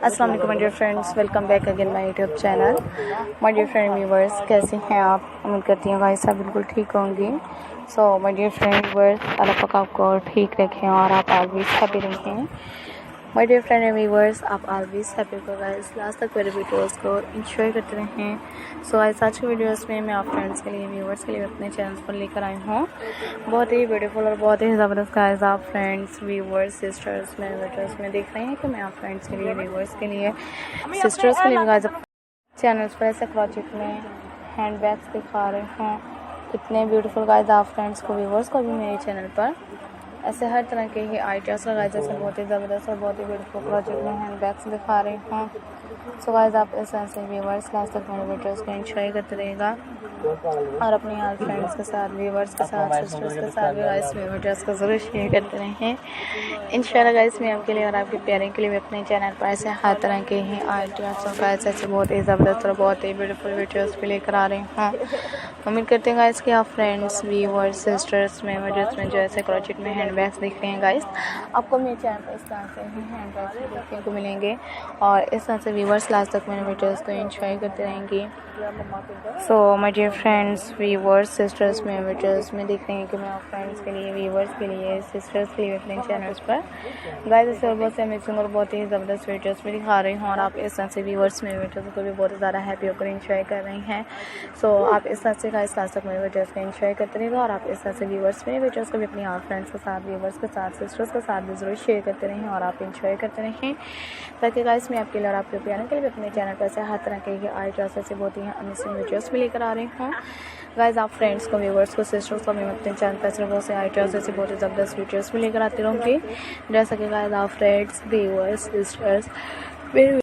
अस्सलाम वालेकुम my dear friends, welcome back again my YouTube channel. My dear friend viewers, कैसे हैं आप? उम्मीद करती हूँ गाइस सब बिल्कुल ठीक होंगे। So my dear friend viewers, अल्लाह पाक आपको ठीक रखें और आप ऑलवेज हैप्पी रहें। माय डियर फ्रेंड व्यूवर्स, आप ऑलवेज हैप्पी को गाइस लास्ट तक मेरे वीडियोस को एंजॉय करते रहें। सो गाइस आज की वीडियोस में मैं आप फ्रेंड्स के लिए, व्यूवर्स के लिए अपने चैनल पर लेकर आई हूँ बहुत ही ब्यूटीफुल और बहुत ही ज़बरदस्त गाइस आप फ्रेंड्स, व्यूवर्स, सिस्टर्स में वीडियोस में देख रहे हैं कि मैं आप फ्रेंड्स के लिए, व्यूवर्स के लिए, सिस्टर्स के लिए गाइस चैनल्स पर ऐसे क्रॉचेट में हैंड बैग्स दिखा रहे हूँ। कितने ब्यूटीफुल गाइस आप फ्रेंड्स को, व्यूवर्स को भी मेरे चैनल पर ऐसे हर तरह के ही आइडियाज़ लगाए, जैसे बहुत ही ज़बरदस्त और बहुत ही ब्यूटीफुल प्रोजेक्ट में हैंड बैग्स दिखा रही हूँ। सो गाइस आप इस तरह से व्यूवर्स लास्ट तक मेरे वीडियोस को एंजॉय करते रहेगा और अपने यार फ्रेंड्स के साथ, व्यूवर्स के साथ, सिस्टर्स के साथ भी गाइस मेरे वीडियोस को ज़रूर शेयर करते रहें। इंशाल्लाह गाइस मैं आपके लिए और आपके प्यारे के लिए भी अपने चैनल पर ऐसे हर तरह के ही आइडियाज़ और गाइस ऐसे बहुत ही ज़बरदस्त और बहुत ही ब्यूटीफुल वीडियोस भी लेकर आ रही हूँ। उम्मीद करते हैं गाइस कि आप फ्रेंड्स, व्यूवर्स, सिस्टर्स में वीडियोस में जो ऐसे क्रॉचेट में हैंड बैग्स देख रहे हैं गाइस, आपको मेरे चैनल पर इस तरह से ही हैंड बैग्स देखने को मिलेंगे और इस तरह से व्यूवर्स लास्ट तक मेरे वीडियोस को एंजॉय करते रहेंगे। So my dear friends, viewers, sisters में वीडियोस में देख रहे हैं कि मैं आप फ्रेंड्स के लिए, व्यूवर्स के लिए, सिस्टर्स के लिए अपने चैनल्स पर गाइस ऐसे बहुत से अमेजिंग और बहुत ही ज़बरदस्त वीडियोस भी दिखा रही हूँ और आप इस तरह से व्यूवर्स में वीडियोस को भी बहुत ही ज़्यादा हैप्पी होकर एंजॉय कर रही हैं। सो आप इस तरह से गाइस लास्ट तक मेरे वीडियोस को एंजॉय करते रहेगा और आप इस तरह से व्यूवर्स में वीडियोस को भी अपनी आप फ्रेंड्स के साथ, व्यूवर्स के साथ, सिस्टर्स के साथ भी ज़रूर शेयर करते रहें और आप एंजॉय करते रहें, ताकि गाइस मैं आपके लिए और आपके प्यारे के लिए अपने चैनल पर ऐसे हर तरह के आइडियाज़ ऐसे बहुत ही अमेजिंग वीडियोस भी लेकर आ रही हूँ। गाइस आप फ्रेंड्स को, व्यूवर्स को, सिस्टर्स को मैं अपने चैनल पर ऐसे बहुत से आइडियाज़ ऐसे बहुत ही ज़बरदस्त वीडियोस भी लेकर आती रहूँगी, जैसा कि गाइस आप फ्रेंड्स, व्यूवर्स, सिस्टर्स